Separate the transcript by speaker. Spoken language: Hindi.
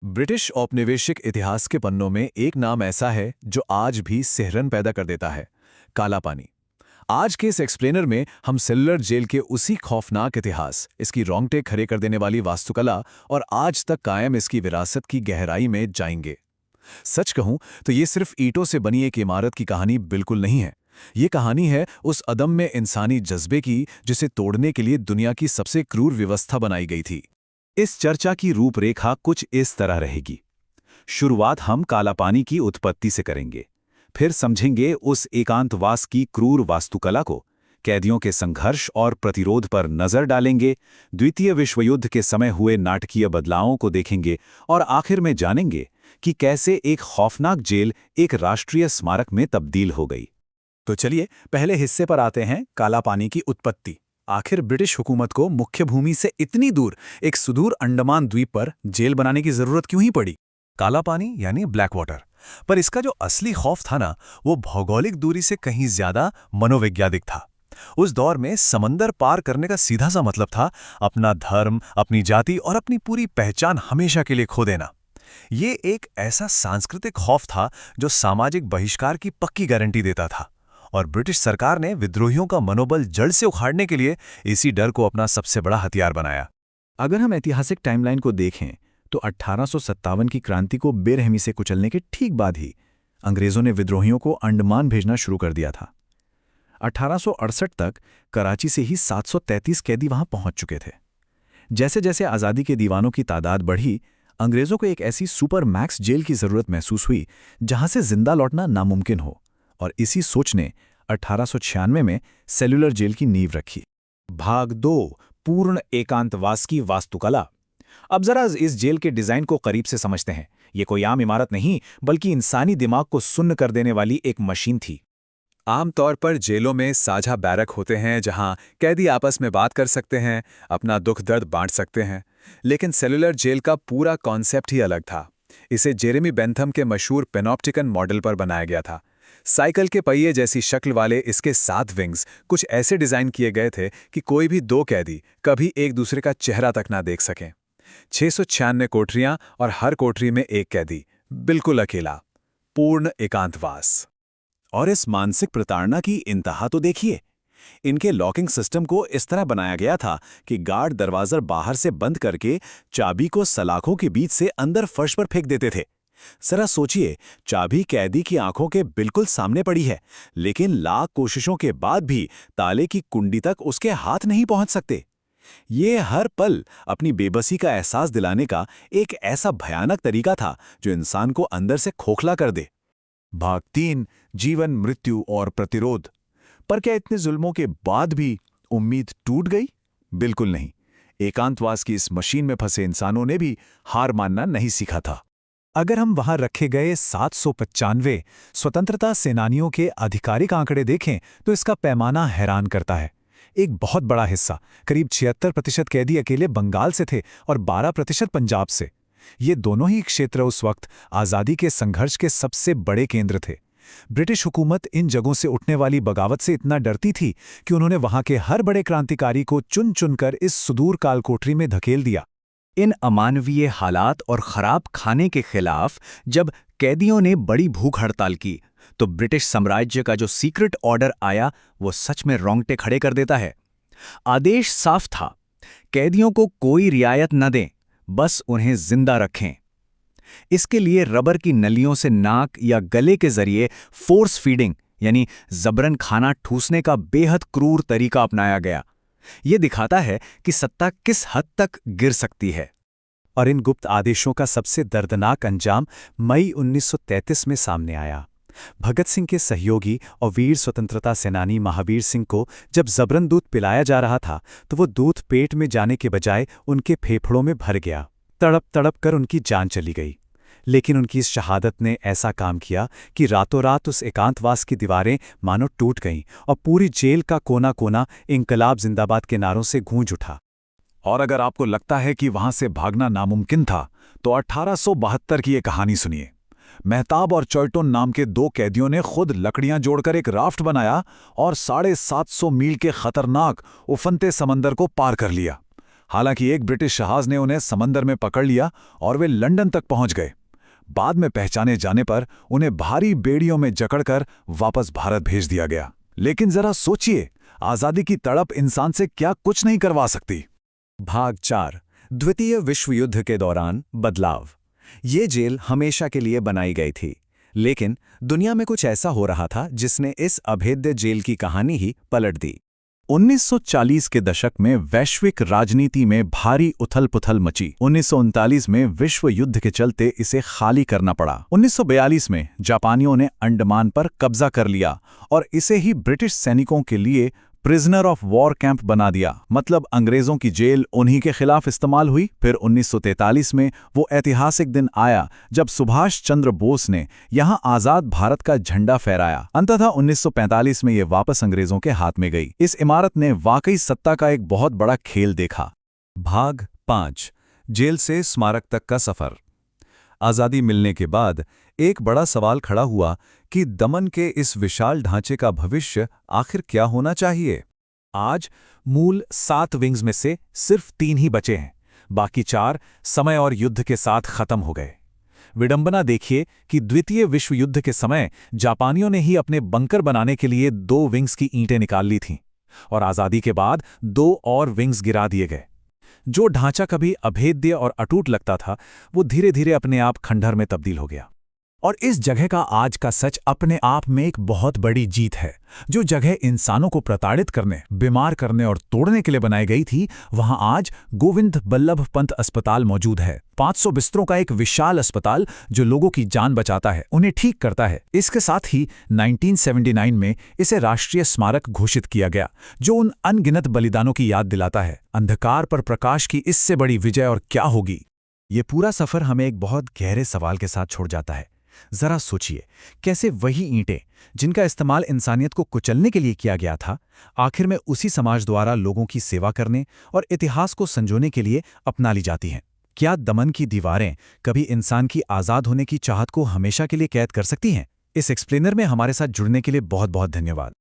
Speaker 1: ब्रिटिश औपनिवेशिक इतिहास के पन्नों में एक नाम ऐसा है जो आज भी सिहरन पैदा कर देता है। काला पानी। आज के इस एक्सप्लेनर में हम सेलुलर जेल के उसी खौफनाक इतिहास, इसकी रोंगटे खड़े कर देने वाली वास्तुकला और आज तक कायम इसकी विरासत की गहराई में जाएंगे। सच कहूं तो ये सिर्फ ईंटों से बनी एक इमारत की कहानी बिल्कुल नहीं है। ये कहानी है उस अदम्य इंसानी जज्बे की जिसे तोड़ने के लिए दुनिया की सबसे क्रूर व्यवस्था बनाई गई थी।
Speaker 2: इस चर्चा की रूपरेखा कुछ इस तरह रहेगी। शुरुआत हम काला पानी की उत्पत्ति से करेंगे, फिर समझेंगे उस एकांतवास की क्रूर वास्तुकला को, कैदियों के संघर्ष और प्रतिरोध पर नजर डालेंगे, द्वितीय विश्व युद्ध के समय हुए नाटकीय बदलावों को देखेंगे और आखिर में जानेंगे कि कैसे एक खौफनाक जेल एक राष्ट्रीय स्मारक में तब्दील हो गई।
Speaker 3: तो चलिए पहले हिस्से पर आते हैं, काला पानी की उत्पत्ति। आखिर ब्रिटिश हुकूमत को मुख्य भूमि से इतनी दूर एक सुदूर अंडमान द्वीप पर जेल बनाने की जरूरत क्यों ही पड़ी?
Speaker 4: काला पानी यानी ब्लैक वाटर, पर इसका जो असली खौफ था ना, वो भौगोलिक दूरी से कहीं ज्यादा मनोवैज्ञानिक था। उस दौर में समंदर पार करने का सीधा सा मतलब था अपना धर्म, अपनी जाति और अपनी पूरी पहचान हमेशा के लिए खो देना। ये एक ऐसा सांस्कृतिक खौफ था जो सामाजिक बहिष्कार की पक्की गारंटी देता था, और ब्रिटिश सरकार ने विद्रोहियों का मनोबल जड़ से उखाड़ने के लिए इसी डर को अपना सबसे बड़ा हथियार बनाया।
Speaker 3: अगर हम ऐतिहासिक टाइमलाइन को देखें तो 1857 की क्रांति को बेरहमी से कुचलने के ठीक बाद ही अंग्रेजों ने विद्रोहियों को अंडमान भेजना शुरू कर दिया था। 1868 तक कराची से ही 733 कैदी वहां पहुंच चुके थे। जैसे जैसे आज़ादी के दीवानों की तादाद बढ़ी, अंग्रेजों को एक ऐसी सुपर मैक्स जेल की जरूरत महसूस हुई जहां से जिंदा लौटना नामुमकिन हो, और इसी सोच ने 1896 में सेलुलर जेल की नींव रखी।
Speaker 5: भाग 2, पूर्ण एकांतवास की वास्तुकला। अब जरा इस जेल के डिजाइन को करीब से समझते हैं। ये कोई आम इमारत नहीं, बल्कि इंसानी दिमाग को सुन्न कर देने वाली एक मशीन थी।
Speaker 1: आमतौर पर जेलों में साझा बैरक होते हैं जहां कैदी आपस में बात कर सकते हैं, अपना दुख दर्द बांट सकते हैं। लेकिन सेलुलर जेल का पूरा कॉन्सेप्ट ही अलग था। इसे जेरेमी बेंथम के मशहूर पेनॉप्टिकन मॉडल पर बनाया गया था। साइकिल के पहिए जैसी शक्ल वाले इसके 7 विंग्स कुछ ऐसे डिजाइन किए गए थे कि कोई भी 2 कैदी कभी एक दूसरे का चेहरा तक ना देख सकें। 696 कोठरियां और हर कोठरी में एक कैदी, बिल्कुल अकेला, पूर्ण एकांतवास।
Speaker 2: और इस मानसिक प्रताड़ना की इंतहा तो देखिए। इनके लॉकिंग सिस्टम को इस तरह बनाया गया था कि गार्ड दरवाजा बाहर से बंद करके चाबी को सलाखों के बीच से अंदर फर्श पर फेंक देते थे। जरा सोचिए, चाबी कैदी की आंखों के बिल्कुल सामने पड़ी है, लेकिन लाख कोशिशों के बाद भी ताले की कुंडी तक उसके हाथ नहीं पहुंच सकते। ये हर पल अपनी बेबसी का एहसास दिलाने का एक ऐसा भयानक तरीका था जो इंसान को अंदर से खोखला कर दे।
Speaker 3: भाग 3, जीवन, मृत्यु और प्रतिरोध। पर क्या इतने जुल्मों के बाद भी उम्मीद टूट गई? बिल्कुल नहीं। एकांतवास की इस मशीन में फंसे इंसानों ने भी हार मानना नहीं सीखा था।
Speaker 6: अगर हम वहां रखे गए 795 स्वतंत्रता सेनानियों के आधिकारिक आंकड़े देखें तो इसका पैमाना हैरान करता है। एक बहुत बड़ा हिस्सा, करीब 76% कैदी अकेले बंगाल से थे और 12% पंजाब से। ये दोनों ही क्षेत्र उस वक्त आज़ादी के संघर्ष के सबसे बड़े केंद्र थे। ब्रिटिश हुकूमत इन जगहों से उठने वाली बगावत से इतना डरती थी कि उन्होंने वहां के हर बड़े क्रांतिकारी को चुन चुनकर इस सुदूर काल कोठरी में धकेल दिया।
Speaker 7: इन अमानवीय हालात और खराब खाने के खिलाफ जब कैदियों ने बड़ी भूख हड़ताल की, तो ब्रिटिश साम्राज्य का जो सीक्रेट ऑर्डर आया वो सच में रोंगटे खड़े कर देता है। आदेश साफ था, कैदियों को कोई रियायत न दें, बस उन्हें जिंदा रखें। इसके लिए रबर की नलियों से नाक या गले के जरिए फोर्स फीडिंग यानी जबरन खाना ठूसने का बेहद क्रूर तरीका अपनाया गया। ये दिखाता है कि सत्ता किस हद तक गिर सकती है।
Speaker 6: और इन गुप्त आदेशों का सबसे दर्दनाक अंजाम मई 1933 में सामने आया। भगत सिंह के सहयोगी और वीर स्वतंत्रता सेनानी महावीर सिंह को जब जबरन दूध पिलाया जा रहा था तो वो दूध पेट में जाने के बजाय उनके फेफड़ों में भर गया। तड़प तड़प कर उनकी जान चली गई। लेकिन उनकी इस शहादत ने ऐसा काम किया कि रातों रात उस एकांतवास की दीवारें मानो टूट गईं और पूरी जेल का कोना कोना इंकलाब जिंदाबाद के नारों से गूंज उठा।
Speaker 3: और अगर आपको लगता है कि वहां से भागना नामुमकिन था, तो 1872 की ये कहानी सुनिए। मेहताब और चॉयटन नाम के 2 कैदियों ने खुद लकड़ियां जोड़कर एक राफ्ट बनाया और 750 मील के खतरनाक उफनते समंदर को पार कर लिया। हालांकि एक ब्रिटिश जहाज ने उन्हें समंदर में पकड़ लिया और वे लंदन तक पहुंच गए। बाद में पहचाने जाने पर उन्हें भारी बेड़ियों में जकड़कर वापस भारत भेज दिया गया। लेकिन जरा सोचिए, आजादी की तड़प इंसान से क्या कुछ नहीं करवा सकती।
Speaker 6: भाग 4 द्वितीय विश्व युद्ध के दौरान बदलाव। ये जेल हमेशा के लिए बनाई गई थी, लेकिन दुनिया में कुछ ऐसा हो रहा था जिसने इस अभेद्य जेल की कहानी ही पलट दी।
Speaker 3: 1940 के दशक में वैश्विक राजनीति में भारी उथल-पुथल मची। 1939 में विश्व युद्ध के चलते इसे खाली करना पड़ा। 1942 में जापानियों ने अंडमान पर कब्जा कर लिया और इसे ही ब्रिटिश सैनिकों के लिए प्रिजनर ऑफ वॉर कैंप बना दिया। मतलब अंग्रेजों की जेल उन्हीं के खिलाफ इस्तेमाल हुई। फिर 1943 में वो ऐतिहासिक दिन आया जब सुभाष चंद्र बोस ने यहां आजाद भारत का झंडा फहराया। अंततः 1945 में ये वापस अंग्रेजों के हाथ में गई। इस इमारत ने वाकई सत्ता का एक बहुत बड़ा खेल देखा।
Speaker 4: भाग 5 जेल से स्मारक तक का सफर। आज़ादी मिलने के बाद एक बड़ा सवाल खड़ा हुआ कि दमन के इस विशाल ढांचे का भविष्य आखिर क्या होना चाहिए।
Speaker 5: आज मूल 7 विंग्स में से सिर्फ 3 ही बचे हैं, बाकी 4 समय और युद्ध के साथ खत्म हो गए। विडंबना देखिए कि द्वितीय विश्व युद्ध के समय जापानियों ने ही अपने बंकर बनाने के लिए 2 विंग्स की ईंटें निकाल ली थीं और आज़ादी के बाद 2 और विंग्स गिरा दिए गए। जो ढांचा कभी अभेद्य और अटूट लगता था, वो धीरे धीरे अपने आप खंडहर में तब्दील हो गया।
Speaker 3: और इस जगह का आज का सच अपने आप में एक बहुत बड़ी जीत है। जो जगह इंसानों को प्रताड़ित करने, बीमार करने और तोड़ने के लिए बनाई गई थी, वहां आज गोविंद बल्लभ पंत अस्पताल मौजूद है। 500 बिस्तरों का एक विशाल अस्पताल जो लोगों की जान बचाता है, उन्हें ठीक करता है। इसके साथ ही 1979 में इसे राष्ट्रीय स्मारक घोषित किया गया, जो उन अनगिनत बलिदानों की याद दिलाता है। अंधकार पर प्रकाश की इससे बड़ी विजय और क्या होगी।
Speaker 5: ये पूरा सफर हमें एक बहुत गहरे सवाल के साथ छोड़ जाता है। जरा सोचिए, कैसे वही ईंटें जिनका इस्तेमाल इंसानियत को कुचलने के लिए किया गया था, आखिर में उसी समाज द्वारा लोगों की सेवा करने और इतिहास को संजोने के लिए अपना ली जाती हैं। क्या दमन की दीवारें कभी इंसान की आज़ाद होने की चाहत को हमेशा के लिए कैद कर सकती हैं? इस एक्सप्लेनर में हमारे साथ जुड़ने के लिए बहुत बहुत धन्यवाद।